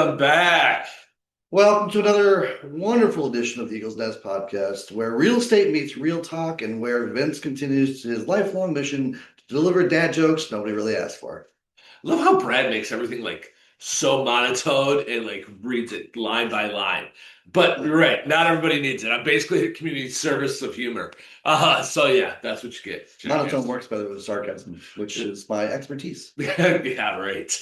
Welcome back. Welcome to another wonderful edition of the Eagles Nest podcast, where real estate meets real talk and where Vince continues his lifelong mission to deliver dad jokes nobody really asked for. Love how Brad makes everything like so monotone and like reads it line by line. But you're right, not everybody needs it. I'm basically a community service of humor. So yeah, that's what you get. Monotone works better with sarcasm, which is my expertise. Yeah, right.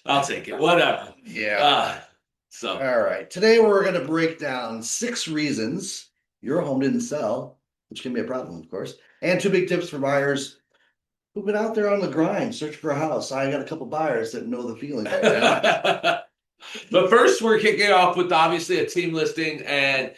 I'll take it. Whatever. Yeah. So All right. Today we're going to break down 6 reasons your home didn't sell, which can be a problem, of course, and 2 big tips for buyers who've been out there on the grind, searching for a house. I got a couple buyers that know the feeling right now. But first, we're kicking off with obviously a team listing, and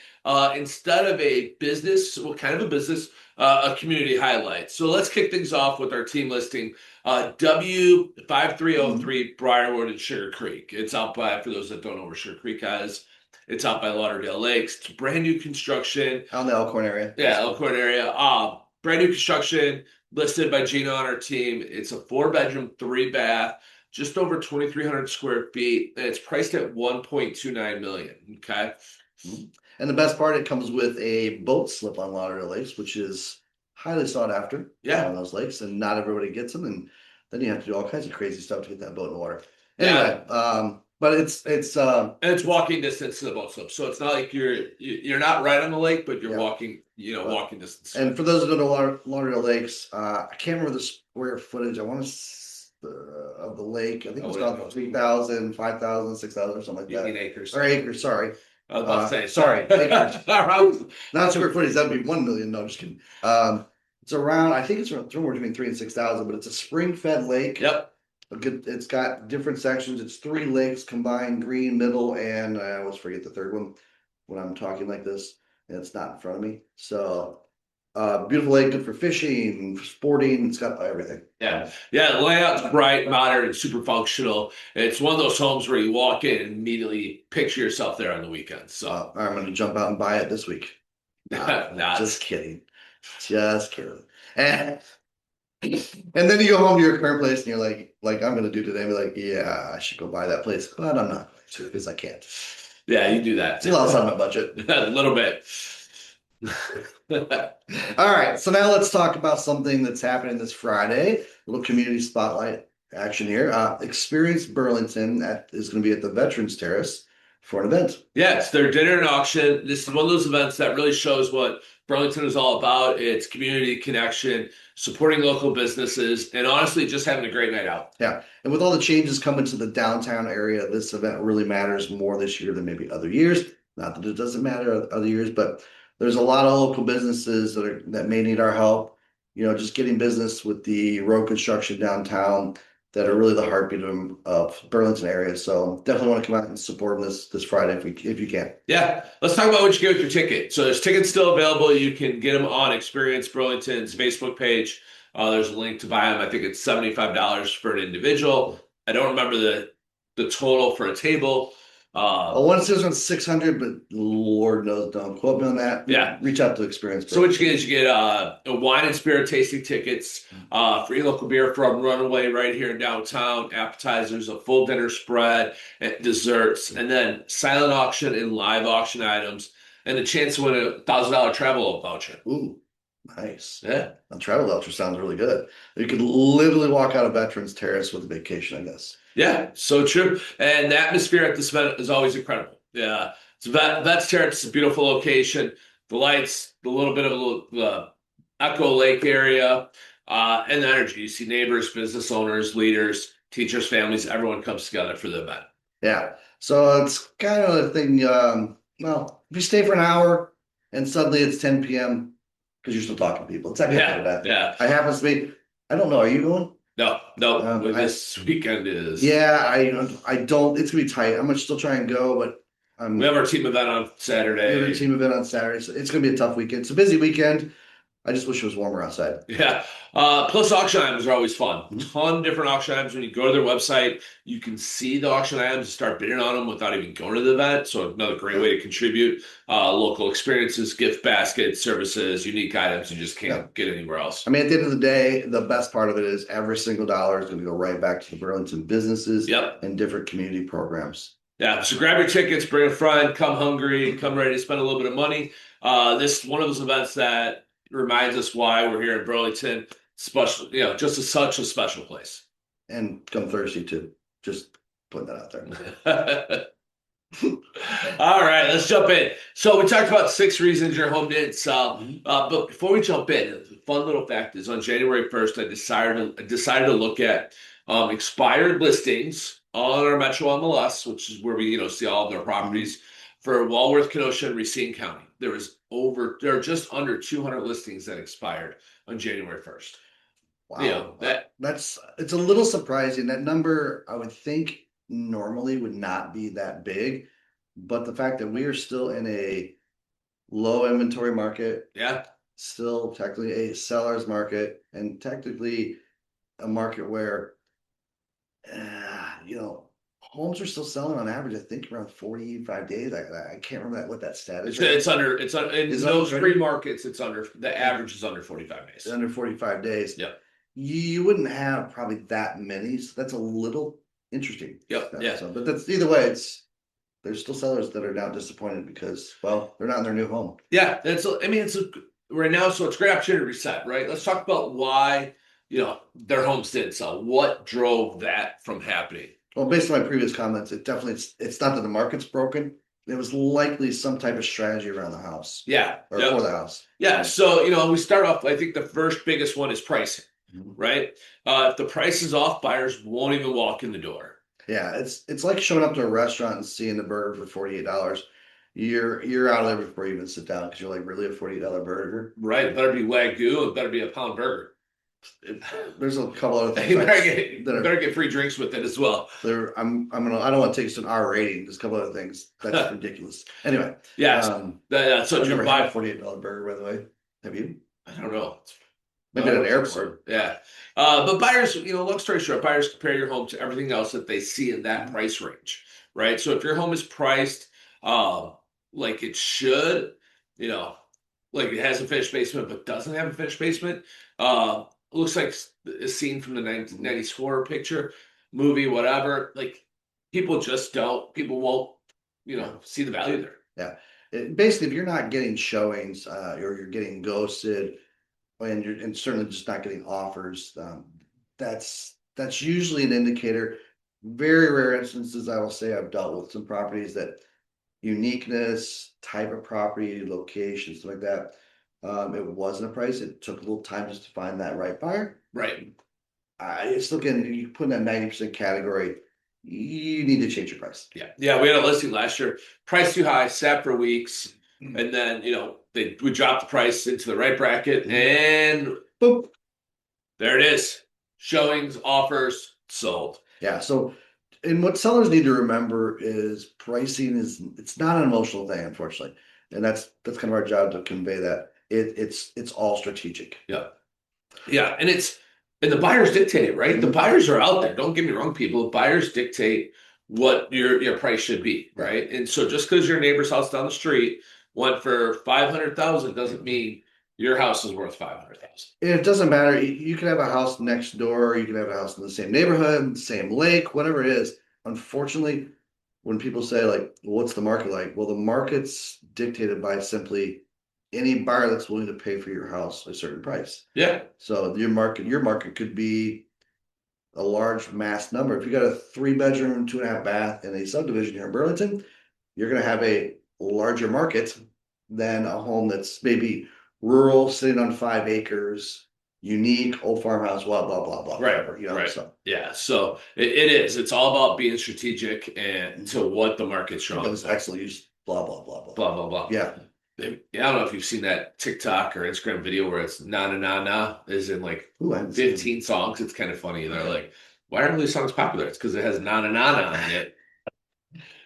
instead of a business, well, kind of a business, a community highlight. So let's kick things off with our team listing. W5303 Briarwood and Sugar Creek. It's out by, for those that don't know where Sugar Creek is, it's out by Lauderdale Lakes. It's brand new construction. Out in the Elkhorn area. Yeah, Elkhorn area. Brand new construction, listed by Jeana on our team. It's a 4-bedroom, 3-bath, just over 2,300 square feet, and it's priced at $1.29 million. Okay. And the best part, it comes with a boat slip on Lauderdale Lakes, which is highly sought after on those lakes, and not everybody gets them. And then you have to do all kinds of crazy stuff to get that boat in the water. Anyway, but it's and it's walking distance to the boat slip, so it's not like you're not right on the lake, but you're walking, walking distance. And for those that don't know Lauderdale Lakes, I can't remember the square footage. I want to of the lake. I think it was about 3,000, 5,000, 6,000 or something like that. Acres. Or acres, sorry. I was about to say, sorry, acres. Not square footage. That'd be 1 million. No, I'm just kidding. It's around. I think it's somewhere between 3,000 and 6,000, but it's a spring-fed lake. Yep. It's got different sections. It's 3 lakes combined: green, middle, and I always forget the third one when I'm talking like this. And it's not in front of me. So, beautiful lake, good for fishing, sporting. It's got everything. Yeah. The layout's bright, modern, and super functional. It's one of those homes where you walk in and immediately picture yourself there on the weekend. So I'm going to jump out and buy it this week. Just kidding. Just kidding. And then you go home to your current place and you're like I'm going to do today. And be like, yeah, I should go buy that place, but I'm not going to because I can't. Yeah, you do that. It's a lot outside my budget. A little bit. All right, so now let's talk about something that's happening this Friday. A little community spotlight action here. Experience Burlington is going to be at the Veterans Terrace for an event. Yeah, it's their dinner and auction. This is one of those events that really shows what Burlington is all about. It's community connection, supporting local businesses, and honestly, just having a great night out. Yeah, and with all the changes coming to the downtown area, this event really matters more this year than maybe other years. Not that it doesn't matter other years, but there's a lot of local businesses that may need our help. Just getting business with the road construction downtown that are really the heartbeat of Burlington area. So definitely want to come out and support them this Friday if you can. Yeah, let's talk about what you get with your ticket. So there's tickets still available. You can get them on Experience Burlington's Facebook page. There's a link to buy them. I think it's $75 for an individual. I don't remember the total for a table. One says on 600, but Lord knows, don't quote me on that. Yeah. Reach out to Experience. So what you get is you get a wine and spirit tasting tickets, free local beer from Runaway right here in downtown, appetizers, a full dinner spread, and desserts, and then silent auction and live auction items, and a chance to win a $1,000 travel voucher. Ooh, nice. Yeah. A travel voucher sounds really good. You could literally walk out of Veterans Terrace with a vacation, I guess. Yeah, so true. And the atmosphere at this event is always incredible. Yeah, it's Vets Terrace is a beautiful location. The lights, the little bit of the Echo Lake area, and the energy. You see neighbors, business owners, leaders, teachers, families, everyone comes together for the event. Yeah, so it's kind of a thing, if you stay for an hour and suddenly it's 10 p.m. because you're still talking to people. It's that kind of event. Yeah. It happens to be, I don't know, are you going? No. This weekend is. Yeah, I don't. It's gonna be tight. I'm gonna still try and go, but we have our team event on Saturday. We have our team event on Saturday, so it's gonna be a tough weekend. It's a busy weekend. I just wish it was warmer outside. Yeah. Plus auction items are always fun. Mhm. Ton of different auction items. When you go to their website, you can see the auction items and start bidding on them without even going to the event. So another great way to contribute. Local experiences, gift baskets, services, unique items you just Yeah. can't get anywhere else. I mean, at the end of the day, the best part of it is every single dollar is going to go right back to the Burlington businesses Yep. and different community programs. Yeah. So grab your tickets, bring a friend, come hungry, come ready to spend a little bit of money. This one of those events that reminds us why we're here in Burlington. Special, just such a special place. And come Thursday too. Just putting that out there. All right, let's jump in. So we talked about 6 reasons your home didn't sell. But before we jump in, the fun little fact is on January 1st, I decided to look at expired listings on our Metro MLS, which is where we see all of their properties for Walworth, Kenosha, and Racine County. There are just under 200 listings that expired on January 1st. Wow. It's a little surprising. That number, I would think normally would not be that big, but the fact that we are still in a low inventory market, Yeah. still technically a seller's market, and technically a market where, homes are still selling on average, I think around 45 days. I can't remember what that stat is. In Is it those under- free markets, the average is under 45 days. It's under 45 days. Yep. You wouldn't have probably that many, so that's a little interesting. Yep. Yeah. So, but that's either way, there's still sellers that are now disappointed because, well, they're not in their new home. Yeah. Right now, so it's a great opportunity to reset, right? Let's talk about why, their homes didn't sell. What drove that from happening? Well, based on my previous comments, it's not that the market's broken. It was likely some type of strategy around the house. Yeah. Or Yep. for the house. Yeah. So, we start off, I think the first biggest one is pricing, Mhm. right? If the price is off, buyers won't even walk in the door. Yeah, it's like showing up to a restaurant and seeing the burger for $48. You're out of there before you even sit down because you're like, really, a $48 burger? Right. It better be Wagyu. It better be a pound burger. There's a couple other things You better get free drinks with it as well. I don't want to take us to an R rating. There's a couple other things that's ridiculous. Anyway, Yeah. So I've you never buy had a $48 burger, by the way. Have you? I don't know. Maybe at an airport. Yeah. But buyers, long story short, buyers compare your home to everything else that they see in that price range, right? So if your home is priced like it should, like it has a finished basement but doesn't have a finished basement, it looks like a scene from the 1994 picture, movie, whatever. Like people won't, see the value there. Yeah. Basically, if you're not getting showings or you're getting ghosted, and certainly just not getting offers, that's usually an indicator. Very rare instances, I will say, I've dealt with some properties that uniqueness, type of property, location, stuff like that. It wasn't a price. It took a little time just to find that right buyer. Right. It's looking, you put in that 90% category, you need to change your price. Yeah. Yeah. We had a listing last year, price too high, sat for weeks. And then, we dropped the price into the right bracket and Boom. There it is. Showings, offers, sold. Yeah. So, and what sellers need to remember is pricing it's not an emotional thing, unfortunately. And that's kind of our job to convey that. It's all strategic. Yeah. Yeah. And the buyers dictate it, right? The buyers are out there. Don't get me wrong, people. Buyers dictate what your price should be, right? And so just because your neighbor's house down the street went for 500,000 doesn't mean your house is worth 500,000. It doesn't matter. You can have a house next door, you can have a house in the same neighborhood, same lake, whatever it is. Unfortunately, when people say like, well, what's the market like? Well, the market's dictated by simply any buyer that's willing to pay for your house a certain price. Yeah. So your market could be a large mass number. If you got a 3-bedroom, 2.5 bath in a subdivision here in Burlington, you're going to have a larger market than a home that's maybe rural, sitting on 5 acres, unique, old farmhouse, blah, blah, blah, blah. Right. Whatever, right. So yeah. So it is. It's all about being strategic and to what the market's that showing. was excellent use, blah, blah, blah, blah. Blah, blah, blah. Yeah. I don't know if you've seen that TikTok or Instagram video where it's na na na na is in like Ooh, I haven't seen 15 songs. It's kind of funny. They're like, why aren't these songs popular? It's because it has na na na na in it.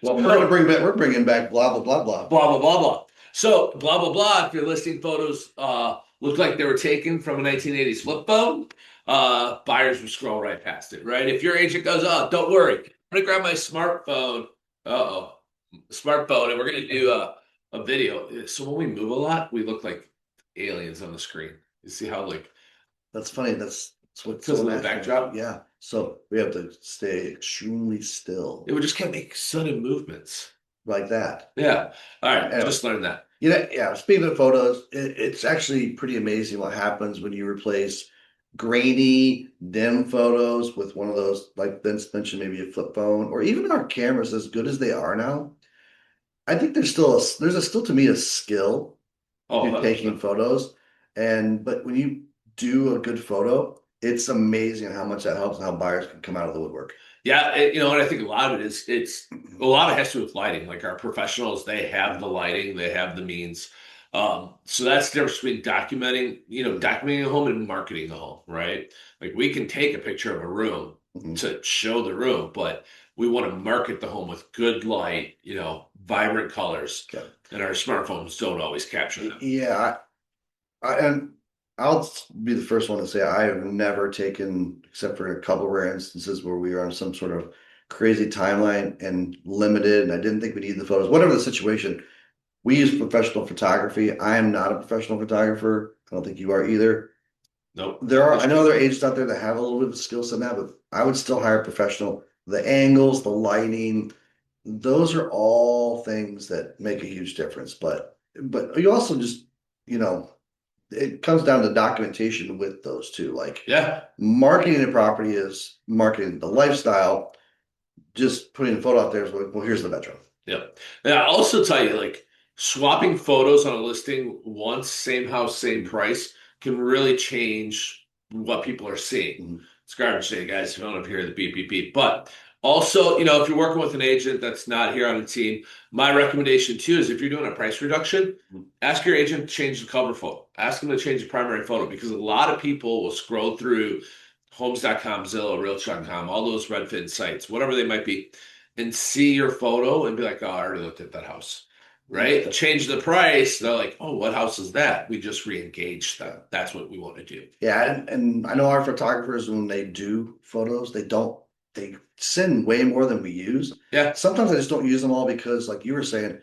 Well, we're bringing back blah, blah, blah, blah. Blah blah blah blah. So blah blah blah. If you're listing photos looked like they were taken from a 1980s flip phone, buyers would scroll right past it, right? If your agent goes, oh, don't worry, I'm gonna grab my smartphone, smartphone, and we're gonna do a video. So when we move a lot, we look like aliens on the screen. You see how like That's funny. That's what's because so of the natural. backdrop, Yeah. So we have to stay extremely still we just can't make sudden movements. like that. Yeah. All right, Anyway, just learned that. yeah. Speaking of photos, it's actually pretty amazing what happens when you replace grainy, dim photos with one of those, like Vince mentioned, maybe a flip phone, or even our cameras, as good as they are now. I think there's a still to me a skill Oh, to taking 100%. photos, but when you do a good photo, it's amazing how much that helps and how buyers can come out of the woodwork. Yeah, you know, and I think a lot of it is it's a lot of it has to do with lighting. Like our professionals, they have the lighting, they have the means. So that's the difference between documenting a home and marketing a home, right? Like we can take a picture of a room Mhm. to show the room, but we want to market the home with good light, vibrant colors, Okay. and our smartphones don't always capture them. Yeah, and I'll be the first one to say I have never taken, except for a couple rare instances where we were on some sort of crazy timeline and limited, and I didn't think we needed the photos. Whatever the situation, we use professional photography. I am not a professional photographer. I don't think you are either. Nope. I know there are agents out there that have a little bit of skill set in that, but I would still hire a professional. The angles, the lighting, those are all things that make a huge difference. But you also just, you know, it comes down to documentation with those two. Like Yeah. marketing a property is marketing the lifestyle. Just putting a photo out there is like, well, here's the bedroom. Yep. And I'll also tell you, like, swapping photos on a listing once, same house, same price, can really change what people are seeing. Mhm. It's garbage day, guys. If you don't have to hear the beep, beep, beep. But also, if you're working with an agent that's not here on the team, my recommendation too is if you're doing a price reduction, ask your agent to change the cover photo. Ask them to change the primary photo because a lot of people will scroll through homes.com, Zillow, Realty.com, all those Redfin sites, whatever they might be, and see your photo and be like, oh, I already looked at that house. Right? Change the price. They're like, oh, what house is that? We just re-engaged them. That's what we want to do. Yeah, and I know our photographers when they do photos, they send way more than we use. Yeah. Sometimes I just don't use them all because, like you were saying,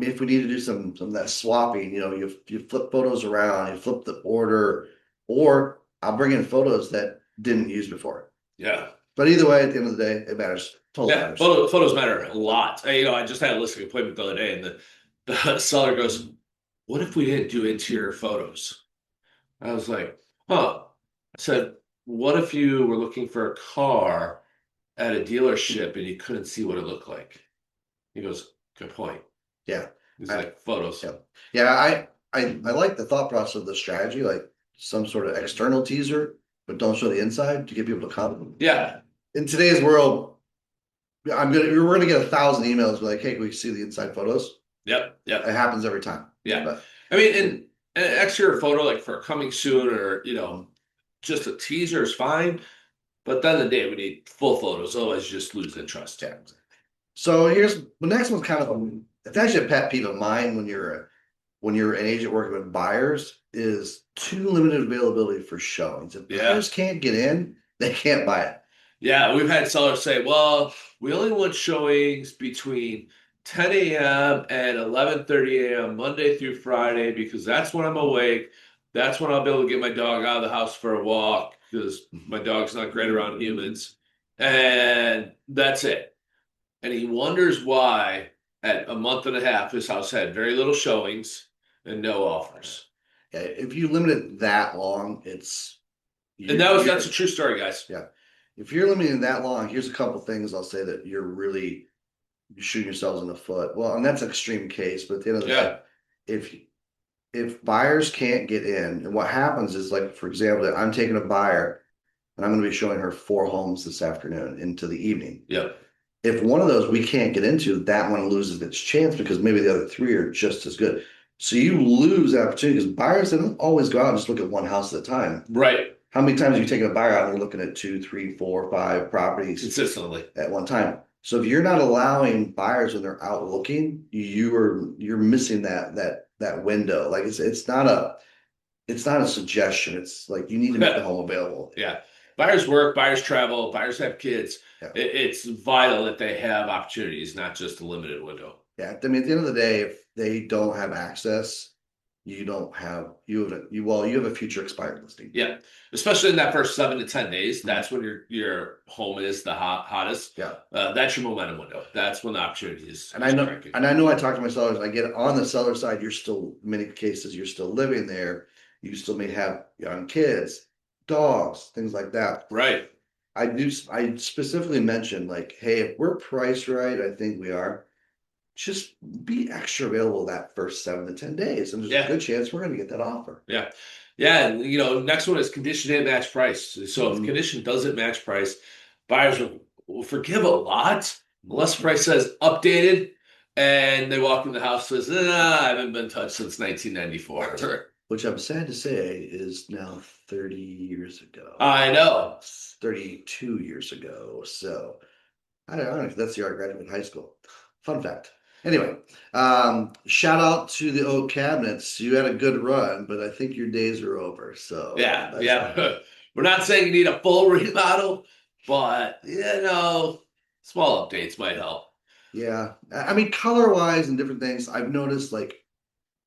if we need to do some of that swapping, you flip photos around, you flip the order, or I'll bring in photos that didn't use before. Yeah. But either way, at the end of the day, it matters. Totally Yeah. matters. Photos matter a lot. I just had a listing appointment the other day, and the seller goes, what if we didn't do interior photos? I was like, huh. I said, what if you were looking for a car at a dealership and you couldn't see what it looked like? He goes, good point. Yeah. He's I, like, photos. yeah. Yeah, I like the thought process of the strategy, like some sort of external teaser, but don't show the inside to get people to come. Yeah. In today's world, we're gonna get 1,000 emails like, hey, can we see the inside photos? Yep. It Yep. happens every time. Yeah. But I mean, and an extra photo like for coming soon or, just a teaser is fine. But then the day we need full photos, otherwise you just lose interest. yeah. So here's the next one's kind of it's actually a pet peeve of mine when you're an agent working with buyers is too limited availability for showings. If Yeah. buyers can't get in, they can't buy it. Yeah, we've had sellers say, well, we only want showings between 10 a.m. and 11:30 a.m. Monday through Friday because that's when I'm awake. That's when I'll be able to get my dog out of the house for a walk because my dog's not great around humans. And that's it. And he wonders why at a month and a half his house had very little showings and no offers. Yeah, if you limit it that long, it's And that's a true story, guys. yeah. If you're limiting it that long, here's a couple things I'll say that you're shooting yourselves in the foot. Well, and that's an extreme case, but at the end of the day, if buyers can't get in, and what happens is like, for example, I'm taking a buyer and I'm going to be showing her 4 homes this afternoon into the evening. Yep. If one of those we can't get into, that one loses its chance because maybe the other 3 are just as good. So you lose that opportunity because buyers they don't always go out and just look at one house at a time. Right. How many times are you taking a buyer out and they're looking at 2, 3, 4, 5 properties Consistently at one time? So if you're not allowing buyers when they're out looking, you're missing that window. Like it's not it's not a suggestion. It's like you need to make the home available. Yeah. Buyers work, buyers travel, buyers have kids. Yeah. It's vital that they have opportunities, not just a limited window. Yeah. I mean, at the end of the day, if they don't have access, you don't have you have a future expired listing. Yeah. Especially in that first 7 to 10 days. Mhm. That's when your home is the hottest. Yeah. That's your momentum window. That's when the opportunity is And I know, striking. and I know I talk to my sellers, I get on the seller side, you're still, in many cases, you're still living there. You still may have young kids, dogs, things like that. Right. I specifically mentioned like, hey, if we're priced right, I think we are, just be extra available that first 7 to 10 days. And there's a Yeah. good chance we're gonna get that offer. Yeah. Yeah. And, next one is condition didn't match price. So if Mhm. condition doesn't match price, buyers will forgive a lot unless price says updated and they walk in the house and says, I haven't been touched since 1994. Which I'm sad to say is now 30 years ago. I know. 32 years ago. So I don't know if that's the year I graduated high school. Fun fact. Anyway, shout out to the oak cabinets. You had a good run, but I think your days are over. So Yeah. Yeah. We're not saying you need a full remodel, but, small updates might help. yeah. I mean, color wise and different things, I've noticed like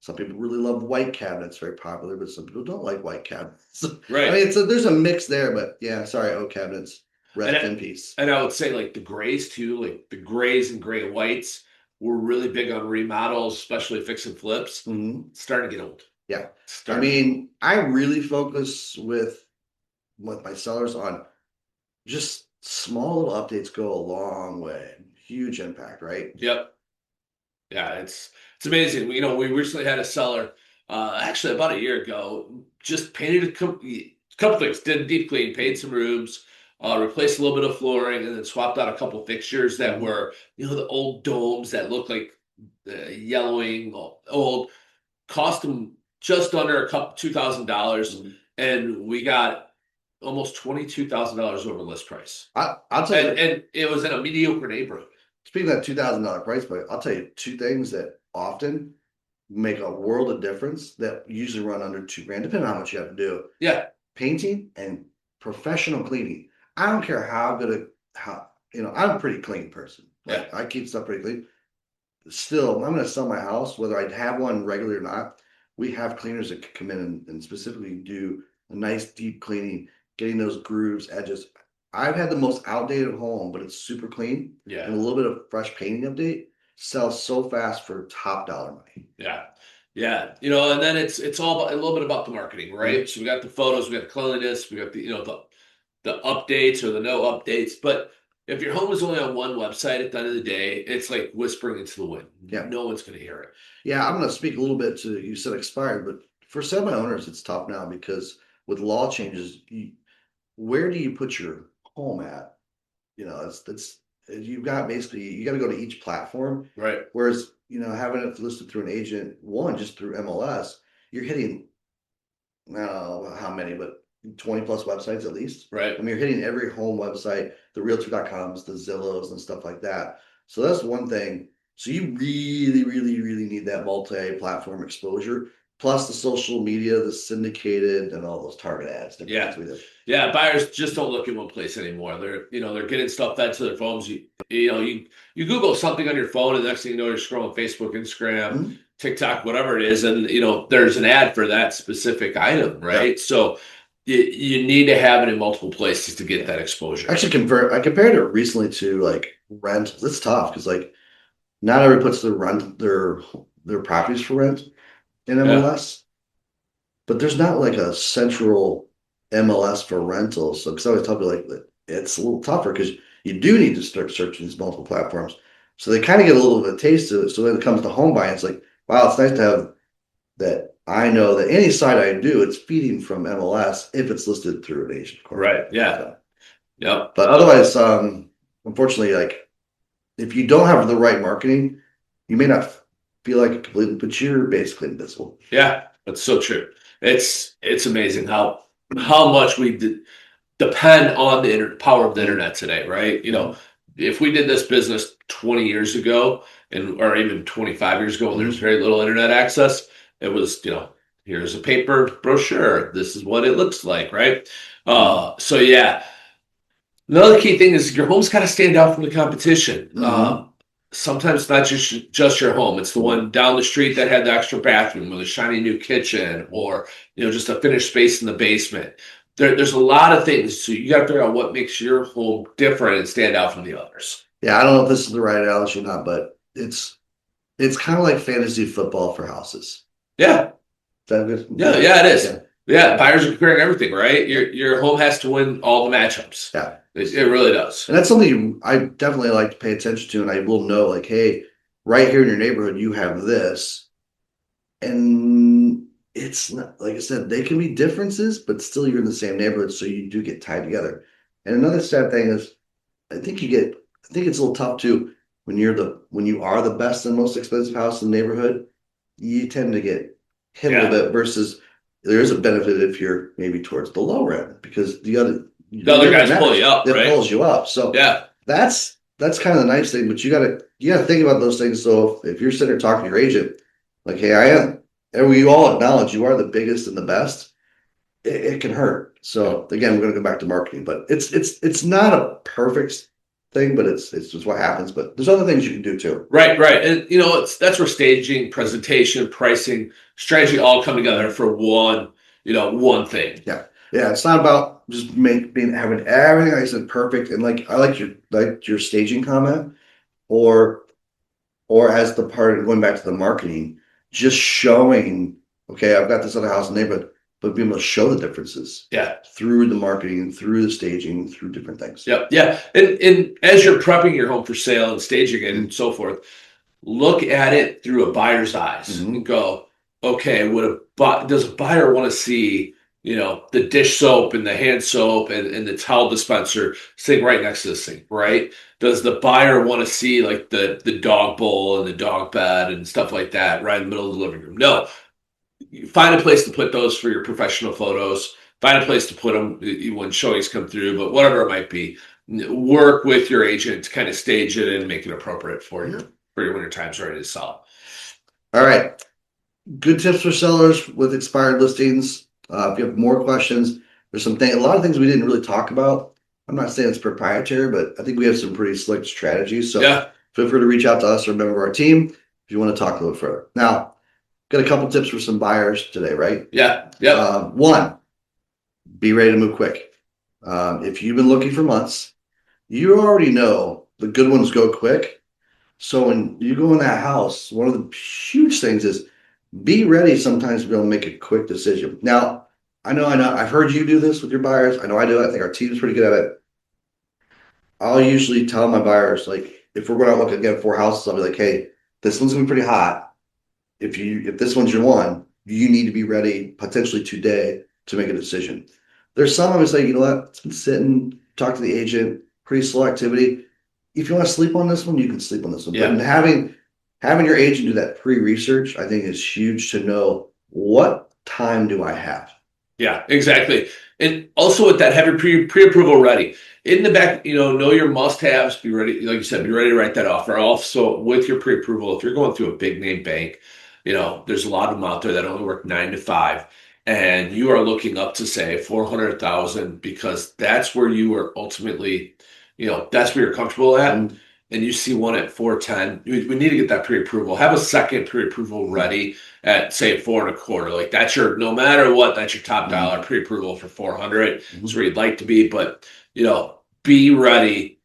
some people really love white cabinets, very popular, but some people don't like white cabinets. Right. I mean, there's a mix there, but yeah, sorry, oak cabinets. Rest in peace. And I would say like the grays too, like the grays and gray whites were really big on remodels, especially fix and flips. Mhm. It's starting to get old. Yeah. I mean, I really focus with my sellers on just small little updates go a long way. Huge impact, right? Yep. Yeah, it's amazing. We recently had a seller, actually about a year ago, just painted a couple things, did a deep clean, painted some rooms, replaced a little bit of flooring, and then swapped out a couple fixtures that were, the old domes that look like yellowing, old. Cost them just under a couple $2,000, Mhm. and we got almost $22,000 over list price. I'll tell you, And it was in a mediocre neighborhood. speaking of that $2,000 price point, I'll tell you two things that often make a world of difference that usually run under 2 grand, depending on how much you have to do. Yeah, Painting and professional cleaning. I don't care how good I'm a pretty clean person. Like I keep stuff pretty clean. Still, I'm gonna sell my house, whether I have one regularly or not. We have cleaners that can come in and specifically do a nice deep cleaning, getting those grooves, edges. I've had the most outdated home, but it's super clean and yeah, a little bit of fresh painting update. Sells so fast for top dollar money. yeah, yeah. And then it's all about, a little bit about the marketing, right? So we got the photos, we got the cleanliness, we got the updates or the no updates. But if your home is only on one website at the end of the day, it's like whispering into the wind. Yeah. No one's going to hear it. Yeah, I'm gonna speak a little bit to you said expired, but for semi owners, it's tough now because with law changes, where do you put your home at? It's you've got basically you got to go to each platform. Right. Whereas having it listed through an agent, one just through MLS, you're hitting I don't know how many, but 20 plus websites at least. Right. I mean, you're hitting every home website, the Realtor.coms, the Zillows, and stuff like that. So that's one thing. So you really, really, really need that multi-platform exposure, plus the social media, the syndicated, and all those target ads. Yeah. We do. Yeah, buyers just don't look in one place anymore. They're getting stuff fed to their phones. You Google something on your phone, and the next thing you know, you're scrolling Facebook, Instagram, Mhm. TikTok, whatever it is, and there's an ad for that specific item, right? Yeah. So you need to have it in multiple places to get that exposure. Actually, I compared it recently to like rent. It's tough because like not everybody puts their properties for rent in MLS. But there's not like a central MLS for rentals. So, because I always tell people like it's a little tougher because you do need to start searching these multiple platforms. So they kind of get a little bit of a taste of it. So when it comes to home buying, it's like, wow, it's nice to have that. I know that any site I do, it's feeding from MLS if it's listed through an agent. Right. Yeah. So, Yep. but otherwise, unfortunately, like if you don't have the right marketing, you may not feel like it completely, but you're basically invisible. Yeah, that's so true. It's amazing how much we depend on the power of the internet today, right? If we did this business 20 years ago or even 25 years ago when there's very little internet access, it was, Here's a paper brochure. This is what it looks like, right? So another key thing is your home's got to stand out from the competition. Mm-hmm. Sometimes not just your home. It's the one down the street that had the extra bathroom or the shiny new kitchen or just a finished space in the basement. There's a lot of things. So you got to figure out what makes your home different and stand out from the others. Yeah, I don't know if this is the right analogy or not, but it's kind of like fantasy football for houses. Yeah. Is that good? Yeah, it is. Yeah. Yeah, buyers are comparing everything, right? Your home has to win all the matchups. Yeah. It really does. And that's something I definitely like to pay attention to, and I will know, like, hey, right here in your neighborhood, you have this, and it's not, like I said, they can be differences, but still you're in the same neighborhood, so you do get tied together. And another sad thing is, I think it's a little tough too when you are the best and most expensive house in the neighborhood, you tend to get hit a little bit versus there is a benefit if you're maybe towards the lower end because the other guys pull you up, right? It pulls you up. So that's kind of the nice thing, but you gotta think about those things. So if you're sitting there talking to your agent, like, hey, I am, and we all acknowledge you are the biggest and the best, it can hurt. So again, we're gonna go back to marketing, but it's not a perfect thing, but it's just what happens. But there's other things you can do too. Right. And that's where staging, presentation, pricing, strategy all come together for one thing. Yeah. It's not about just having everything I said perfect. And like I like your staging comment, or as the part of going back to the marketing, just showing, okay, I've got this other house in the neighborhood, but being able to show the differences. Yeah. Through the marketing, through the staging, through different things. Yep. Yeah. And as you're prepping your home for sale and staging it and so forth, look at it through a buyer's eyes and go, okay, does a buyer want to see, the dish soap and the hand soap and the towel dispenser sitting right next to this thing, right? Does the buyer want to see like the dog bowl and the dog bed and stuff like that right in the middle of the living room? No. You find a place to put those for your professional photos. Find a place to put them when showings come through, but whatever it might be, work with your agent to kind of stage it and make it appropriate for you for your winter times ready to sell. All right. Good tips for sellers with expired listings. If you have more questions, there's a lot of things we didn't really talk about. I'm not saying it's proprietary, but I think we have some pretty slick strategies. So feel free to reach out to us or a member of our team if you want to talk a little further. Now, got a couple tips for some buyers today, right? Yeah. One, be ready to move quick. If you've been looking for months, you already know the good ones go quick. So when you go in that house, one of the huge things is be ready sometimes to be able to make a quick decision. Now, I know, I've heard you do this with your buyers. I know I do it. I think our team's pretty good at it. I'll usually tell my buyers, like, if we're going to look again 4 houses, I'll be like, hey, this one's going to be pretty hot. If this one's your one, you need to be ready potentially today to make a decision. There's some of us like, you know what, it's been sitting, talk to the agent, pretty slow activity. If you want to sleep on this one, you can sleep on this one. Yeah. But having your agent do that pre-research, I think is huge to know what time do I have. Yeah, exactly. And also with that, have your pre-approval ready. In the back, know your must-haves, be ready, like you said, be ready to write that offer. Also, with your pre-approval, if you're going through a big name bank, there's a lot of them out there that only work 9 to 5, and you are looking up to say 400,000 because that's where you are ultimately, that's where you're comfortable at. And you see one at 410, we need to get that pre-approval. Have a second pre-approval ready at say 4.25. Like that's no matter what, that's your top dollar pre-approval for 400. That's where you'd like to be, but be ready,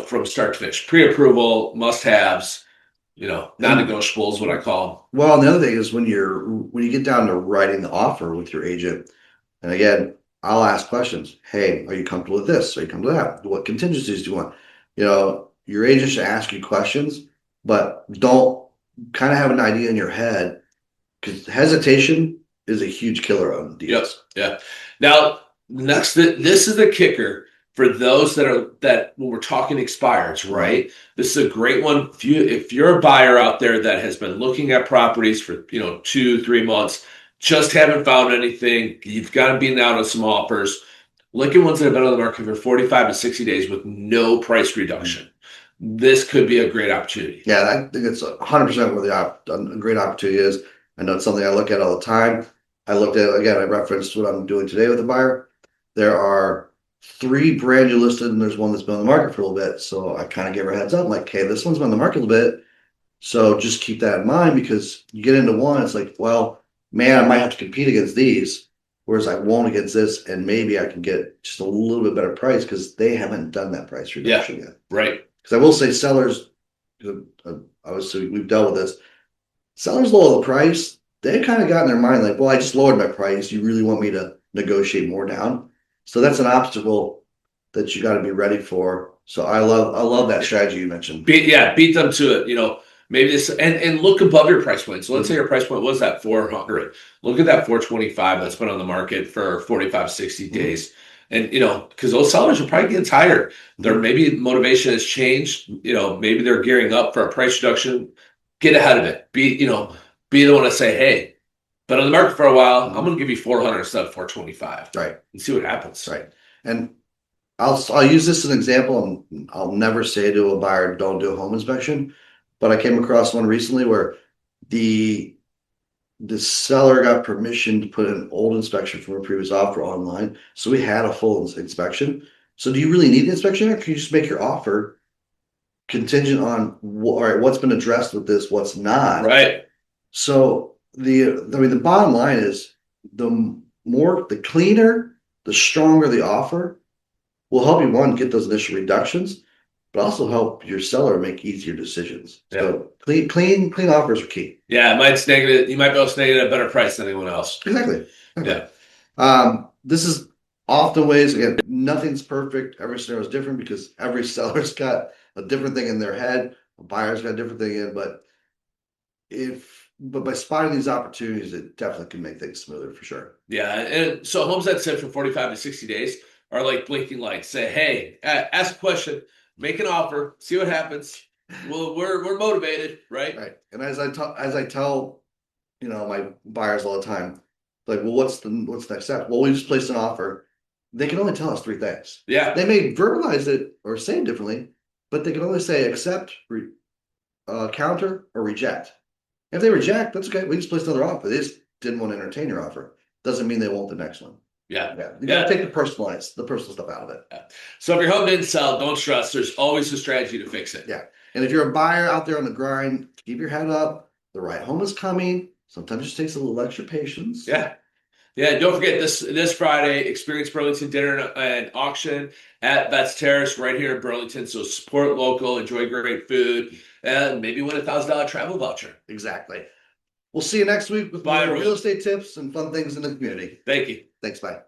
from start to finish. Pre-approval, must-haves, non-negotiables, what I call them. Well, and the other thing is when you get down to writing the offer with your agent, and again, I'll ask questions. Hey, are you comfortable with this? Are you comfortable with that? What contingencies do you want? Your agent should ask you questions, but don't kind of have an idea in your head because hesitation is a huge killer on deals. Yep. Now, next, this is the kicker for those that when we're talking expireds, right? This is a great one. If you're a buyer out there that has been looking at properties for 2-3 months, just haven't found anything, you've got to be out on some offers. Look at ones that have been on the market for 45 to 60 days with no price reduction. This could be a great opportunity. Yeah, I think it's 100% where a great opportunity is. I know it's something I look at all the time. I looked at it again. I referenced what I'm doing today with a buyer. There are 3 brand new listed, and there's one that's been on the market for a little bit. So I kind of gave her a heads up, like, okay, this one's been on the market a little bit. So just keep that in mind, because you get into one, it's like, well, man, I might have to compete against these, whereas I won't against this, and maybe I can get just a little bit better price because they haven't done that price reduction yet. Right. Because I will say, sellers, obviously we've dealt with this. Sellers lower the price, they kind of got in their mind like, well, I just lowered my price. You really want me to negotiate more down? So that's an obstacle that you got to be ready for. So I love that strategy you mentioned. Beat them to it. Maybe this and look above your price point. So let's say your price point was that 400. Look at that 425 that's been on the market for 45, 60 days. And because those sellers are probably getting tired. Their maybe motivation has changed. Maybe they're gearing up for a price reduction. Get ahead of it. Be the one to say, hey, been on the market for a while. I'm going to give you 400 instead of 425. Right. And see what happens. Right. And I'll use this as an example, and I'll never say to a buyer, don't do a home inspection. But I came across one recently where the seller got permission to put an old inspection from a previous offer online. So we had a full inspection. So do you really need the inspection, or can you just make your offer contingent on all right, what's been addressed with this, what's not? Right. So the bottom line is the cleaner, the stronger the offer will help you, one, get those initial reductions, but also help your seller make easier decisions. Yeah. So clean offers are key. Yeah, you might be able to snag it at a better price than anyone else. Exactly. Yeah. This is often ways, again, nothing's perfect. Every scenario is different because every seller's got a different thing in their head. A buyer's got a different thing in, but by spotting these opportunities, it definitely can make things smoother for sure. Yeah. And so homes that sit for 45 to 60 days are like blinking lights. Say, hey, ask a question, make an offer, see what happens. Well, we're motivated, right? Right. And as I tell, my buyers all the time, like, well, what's the next step? Well, we just placed an offer. They can only tell us 3 things. Yeah. They may verbalize it or say it differently, but they can only say accept, counter, or reject. If they reject, that's okay. We just placed another offer. They just didn't want to entertain your offer. Doesn't mean they won't the next one. Yeah. You gotta take the personal stuff out of it. Yeah. So if your home didn't sell, don't stress. There's always a strategy to fix it. Yeah. And if you're a buyer out there on the grind, keep your head up. The right home is coming. Sometimes it just takes a little extra patience. Yeah. Yeah, don't forget this Friday, experience Burlington dinner and auction at Vets Terrace right here in Burlington. So support local, enjoy great food, and maybe win a $1,000 travel voucher. Exactly. We'll see you next week with more real estate tips and fun things in the community. Thank you. Thanks, bye.